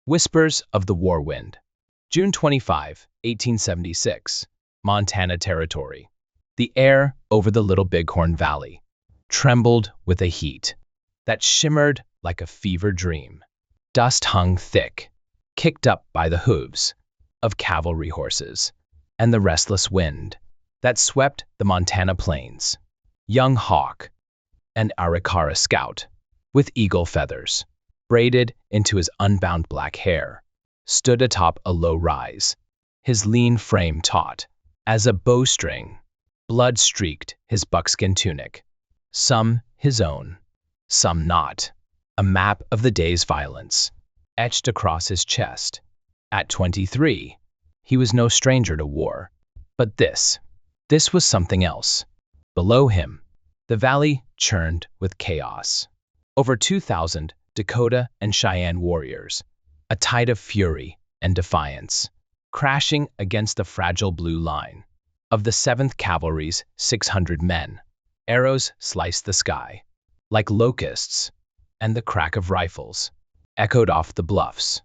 Whispers of the War Wind. June 25, 1876. Montana Territory. The air over the Little Bighorn Valley trembled with a heat that shimmered like a fever dream. Dust hung thick, kicked up by the hooves of cavalry horses and the restless wind that swept the Montana plains. Young Hawk, an Arikara scout with eagle feathers braided into his unbound black hair, stood atop a low rise, his lean frame taut as a bowstring. Blood streaked his buckskin tunic, some his own, some not. A map of the day's violence etched across his chest. At 23, he was no stranger to war. But this was something else. Below him, the valley churned with chaos. Over 2,000 Dakota and Cheyenne warriors, a tide of fury and defiance, crashing against the fragile blue line of the 7th Cavalry's 600 men. Arrows sliced the sky like locusts, and the crack of rifles echoed off the bluffs.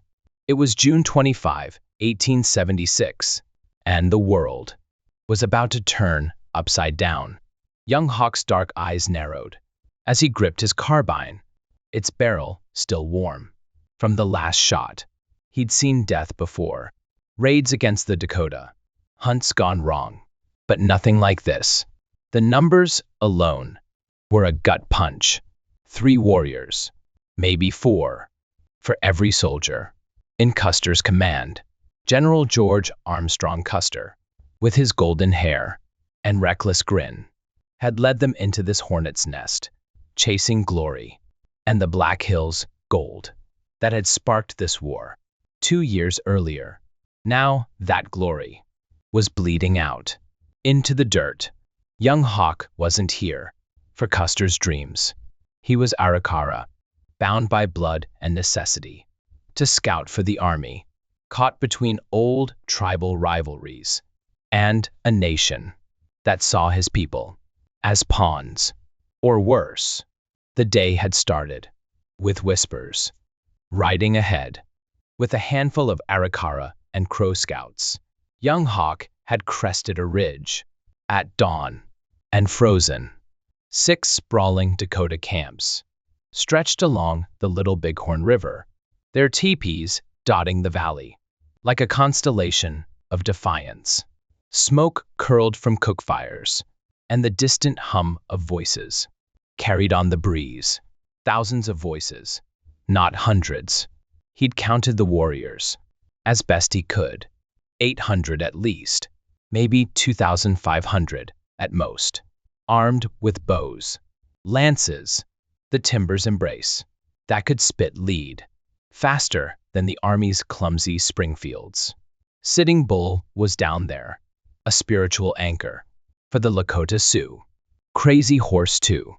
It was June 25, 1876, and the world was about to turn upside down. Young Hawk's dark eyes narrowed as he gripped his carbine, its barrel still warm from the last shot. He'd seen death before, raids against the Dakota, hunts gone wrong, but nothing like this. The numbers alone were a gut punch. 3 warriors, maybe 4, for every soldier. In Custer's command, General George Armstrong Custer, with his golden hair and reckless grin, had led them into this hornet's nest, chasing glory and the Black Hills gold that had sparked this war 2 years earlier. Now that glory was bleeding out into the dirt. Young Hawk wasn't here for Custer's dreams. He was Arikara, bound by blood and necessity, to scout for the army, caught between old tribal rivalries and a nation that saw his people as pawns, or worse. The day had started, with whispers. Riding ahead, with a handful of Arikara and Crow scouts, young Hawk had crested a ridge at dawn and frozen. 6 sprawling Dakota camps stretched along the Little Bighorn River, their teepees dotting the valley like a constellation of defiance. Smoke curled from cook fires, and the distant hum of voices carried on the breeze. Thousands of voices, not hundreds. He'd counted the warriors as best he could. 800 at least, maybe 2,500 at most, armed with bows, lances, the timber's embrace that could spit lead faster than the army's clumsy Springfields. Sitting Bull was down there, a spiritual anchor for the Lakota Sioux. Crazy Horse too,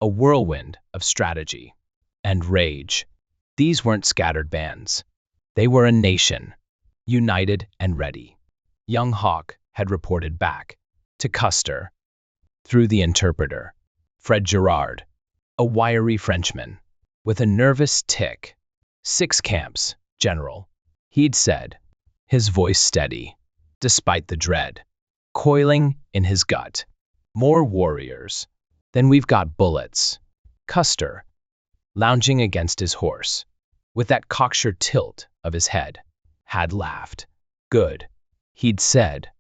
a whirlwind of strategy and rage. These weren't scattered bands. They were a nation, united and ready. Young Hawk had reported back to Custer through the interpreter, Fred Girard, a wiry Frenchman with a nervous tick. 6 camps, General, he'd said, his voice steady, despite the dread coiling in his gut. More warriors than we've got bullets. Custer, lounging against his horse, with that cocksure tilt of his head, had laughed. Good, he'd said,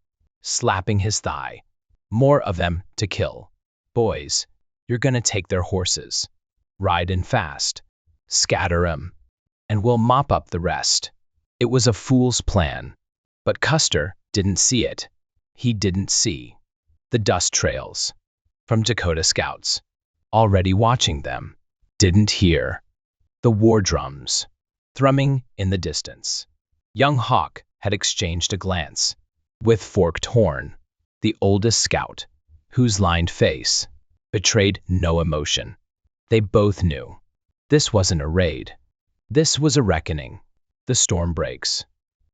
slapping his thigh. More of them to kill. Boys, you're gonna take their horses. Ride in fast. Scatter 'em, and we'll mop up the rest. It was a fool's plan, but Custer didn't see it. He didn't see the dust trails from Dakota scouts already watching them. Didn't hear the war drums thrumming in the distance. Young Hawk had exchanged a glance with Forked Horn, the oldest scout, whose lined face betrayed no emotion. They both knew this wasn't a raid. This was a reckoning. The storm breaks.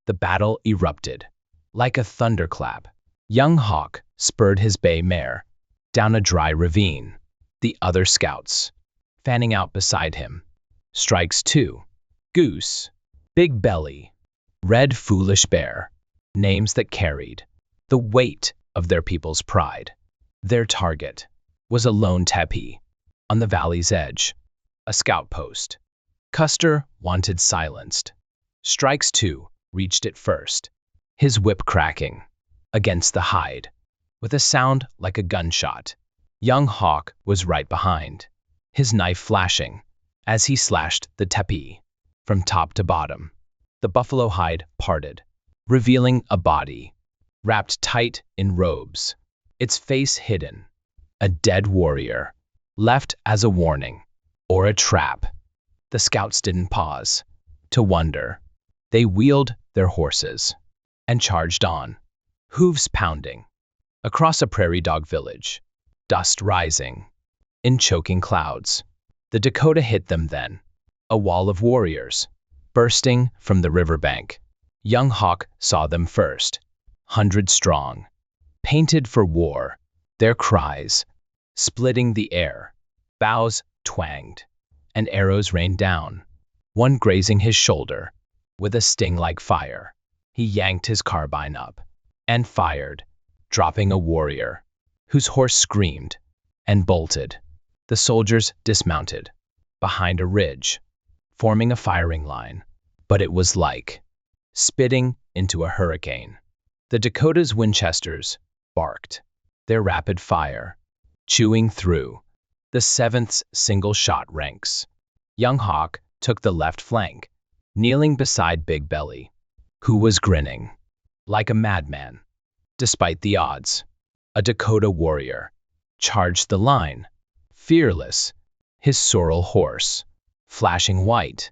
The battle erupted like a thunderclap. Young Hawk spurred his bay mare down a dry ravine, the other scouts fanning out beside him. Strikes 2. Goose, Big Belly, Red Foolish Bear, names that carried the weight of their people's pride. Their target was a lone teepee on the valley's edge, a scout post. Custer wanted silenced. Strikes 2 reached it first, his whip cracking against the hide with a sound like a gunshot. Young Hawk was right behind, his knife flashing as he slashed the teepee from top to bottom. The buffalo hide parted, revealing a body wrapped tight in robes, its face hidden, a dead warrior, left as a warning or a trap. The scouts didn't pause to wonder. They wheeled their horses and charged on, hooves pounding, across a prairie dog village, dust rising in choking clouds. The Dakota hit them then, a wall of warriors bursting from the riverbank. Young Hawk saw them first, 100 strong, painted for war, their cries splitting the air. Bows twanged, and arrows rained down, one grazing his shoulder with a sting like fire. He yanked his carbine up and fired, dropping a warrior whose horse screamed and bolted. The soldiers dismounted behind a ridge, forming a firing line, but it was like spitting into a hurricane. The Dakota's Winchesters barked, their rapid fire chewing through the 7th's single-shot ranks. Young Hawk took the left flank, kneeling beside Big Belly, who was grinning like a madman. Despite the odds, a Dakota warrior charged the line, fearless, his sorrel horse flashing white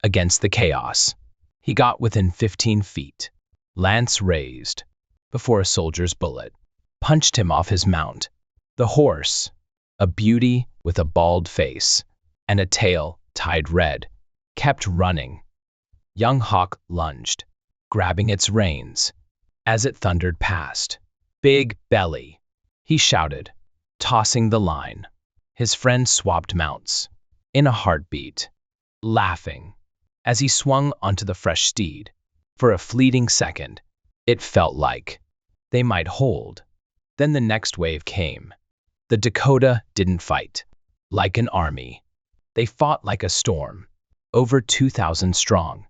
against the chaos. He got within 15 feet, lance raised, before a soldier's bullet punched him off his mount. The horse, a beauty with a bald face and a tail tied red, kept running. Young Hawk lunged, grabbing its reins as it thundered past. Big Belly, he shouted, tossing the line. His friend swapped mounts in a heartbeat, laughing as he swung onto the fresh steed. For a fleeting second, it felt like they might hold. Then the next wave came. The Dakota didn't fight like an army. They fought like a storm, over 2,000 strong.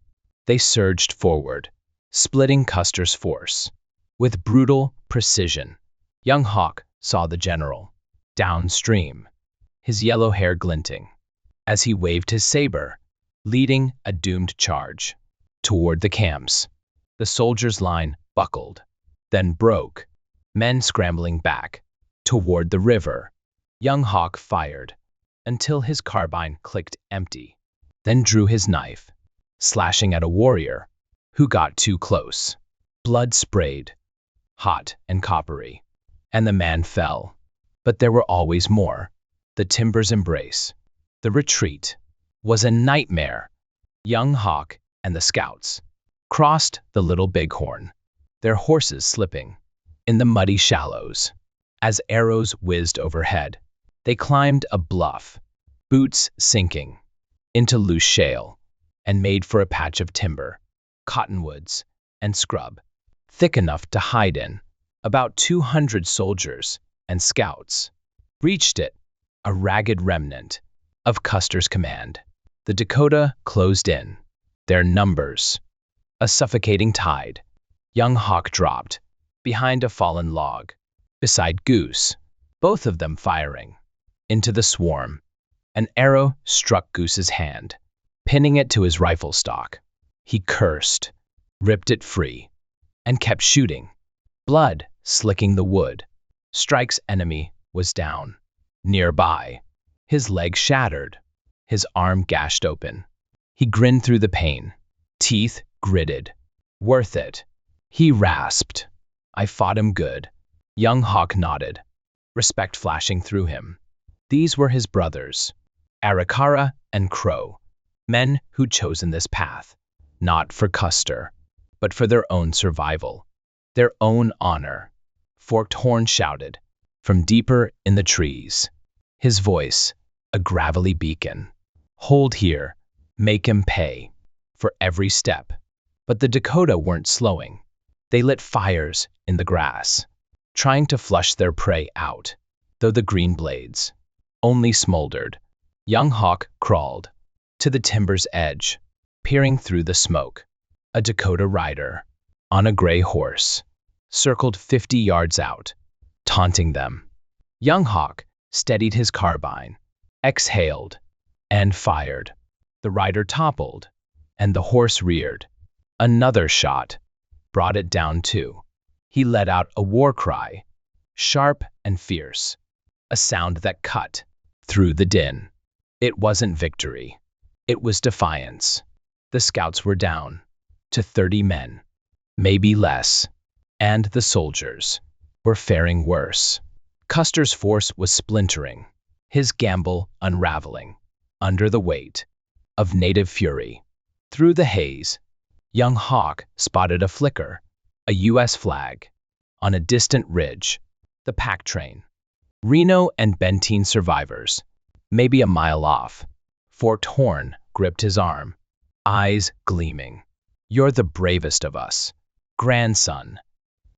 They surged forward, splitting Custer's force with brutal precision. Young Hawk saw the general downstream, his yellow hair glinting, as he waved his saber, leading a doomed charge toward the camps. The soldiers' line buckled, then broke, men scrambling back toward the river. Young Hawk fired until his carbine clicked empty, then drew his knife, slashing at a warrior who got too close. Blood sprayed, hot and coppery, and the man fell. But there were always more. The timber's embrace, the retreat, was a nightmare. Young Hawk and the scouts crossed the Little Bighorn, their horses slipping in the muddy shallows. As arrows whizzed overhead, they climbed a bluff, boots sinking into loose shale, and made for a patch of timber, cottonwoods, and scrub, thick enough to hide in. About 200 soldiers and scouts reached it, a ragged remnant of Custer's command. The Dakota closed in, their numbers a suffocating tide. Young Hawk dropped behind a fallen log, beside Goose, both of them firing into the swarm. An arrow struck Goose's hand, pinning it to his rifle stock. He cursed, ripped it free, and kept shooting, blood slicking the wood. Strike's enemy was down, nearby, his leg shattered, his arm gashed open. He grinned through the pain, teeth gritted. Worth it, he rasped. I fought him good. Young Hawk nodded, respect flashing through him. These were his brothers, Arikara and Crow, men who'd chosen this path, not for Custer, but for their own survival, their own honor. Forked Horn shouted from deeper in the trees, his voice a gravelly beacon. Hold here, make him pay. for every step. But the Dakota weren't slowing. They lit fires in the grass, trying to flush their prey out, though the green blades only smoldered. Young Hawk crawled to the timber's edge, peering through the smoke. A Dakota rider, on a gray horse, circled 50 yards out, taunting them. Young Hawk steadied his carbine, exhaled, and fired. The rider toppled, and the horse reared. Another shot brought it down too. He let out a war cry, sharp and fierce, a sound that cut through the din. It wasn't victory. It was defiance. The scouts were down to 30 men, maybe less, and the soldiers were faring worse. Custer's force was splintering, his gamble unraveling under the weight of native fury. Through the haze, young Hawk spotted a flicker, a U.S. flag, on a distant ridge. The pack train. Reno and Benteen survivors, maybe a mile off. Forked Horn gripped his arm, eyes gleaming. "You're the bravest of us, grandson,"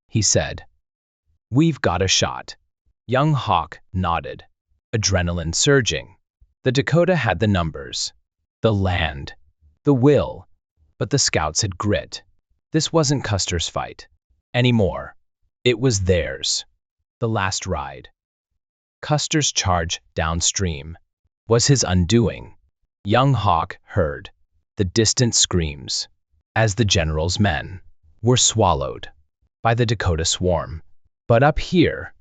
he said. "We've got a shot." Young Hawk nodded, adrenaline surging. The Dakota had the numbers, the land, the will, but the scouts had grit. This wasn't Custer's fight anymore. It was theirs. The last ride. Custer's charge downstream was his undoing. Young Hawk heard the distant screams as the general's men were swallowed by the Dakota swarm. But up here,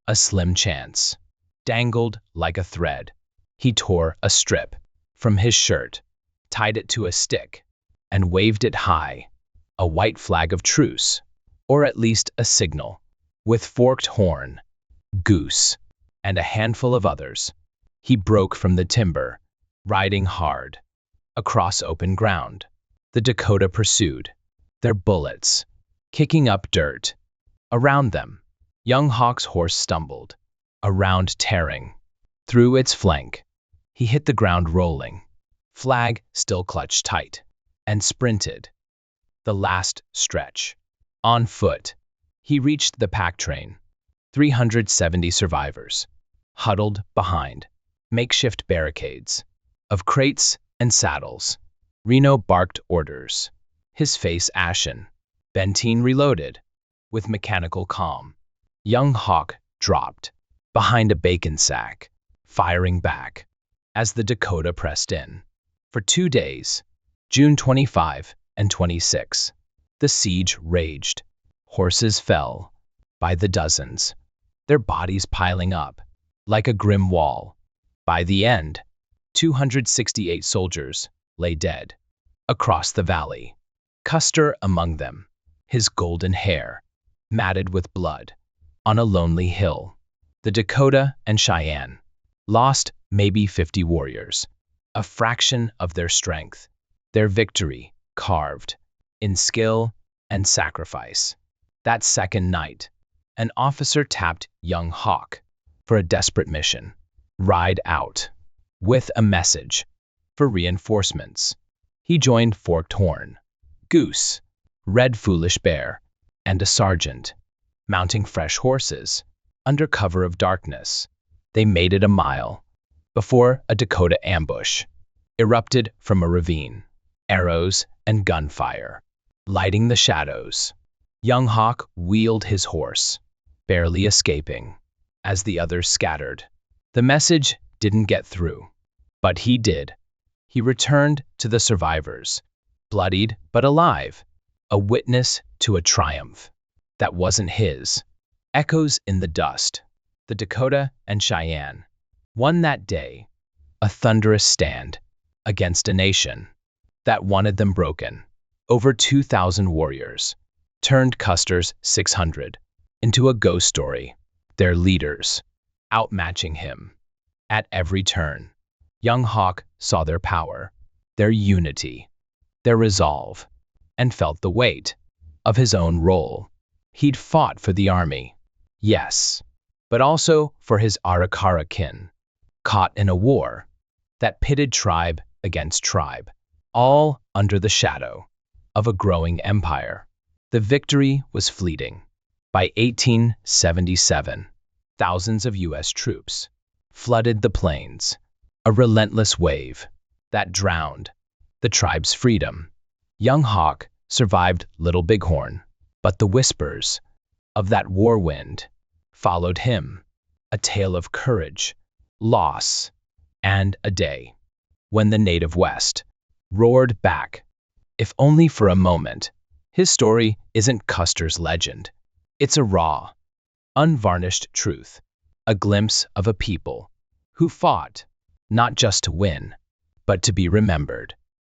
a slim chance dangled like a thread. He tore a strip from his shirt, tied it to a stick, and waved it high, a white flag of truce, or at least a signal. With Forked Horn, Goose, and a handful of others, he broke from the timber, riding hard across open ground. The Dakota pursued, their bullets kicking up dirt around them. Young Hawk's horse stumbled, around tearing through its flank. He hit the ground rolling, flag still clutched tight, and sprinted the last stretch. On foot, he reached the pack train. 370 survivors, huddled behind makeshift barricades of crates and saddles. Reno barked orders, his face ashen. Benteen reloaded with mechanical calm. Young Hawk dropped behind a bacon sack, firing back as the Dakota pressed in. For 2 days, June 25 and 26, the siege raged. Horses fell by the dozens, their bodies piling up like a grim wall. By the end, 268 soldiers lay dead across the valley, Custer among them, his golden hair matted with blood. On a lonely hill, the Dakota and Cheyenne lost maybe 50 warriors, a fraction of their strength, their victory carved in skill and sacrifice. That second night, an officer tapped young Hawk for a desperate mission. Ride out with a message for reinforcements. He joined Forked Horn, Goose, Red Foolish Bear, and a sergeant, mounting fresh horses. Under cover of darkness, they made it a mile before a Dakota ambush erupted from a ravine. Arrows and gunfire lighting the shadows. Young Hawk wheeled his horse, barely escaping, as the others scattered. The message didn't get through, but he did. He returned to the survivors, bloodied but alive, a witness to a triumph that wasn't his. Echoes in the dust. The Dakota and Cheyenne won that day, a thunderous stand against a nation that wanted them broken. Over 2,000 warriors turned Custer's 600 into a ghost story, their leaders outmatching him at every turn. Young Hawk saw their power, their unity, their resolve, and felt the weight of his own role. He'd fought for the army, yes, but also for his Arikara kin, caught in a war that pitted tribe against tribe. all under the shadow of a growing empire. The victory was fleeting. By 1877, thousands of U.S. troops flooded the plains, a relentless wave that drowned the tribe's freedom. Young Hawk survived Little Bighorn, but the whispers of that war wind followed him, a tale of courage, loss, and a day when the native West roared back, if only for a moment. His story isn't Custer's legend. It's a raw, unvarnished truth, a glimpse of a people who fought not just to win, but to be remembered.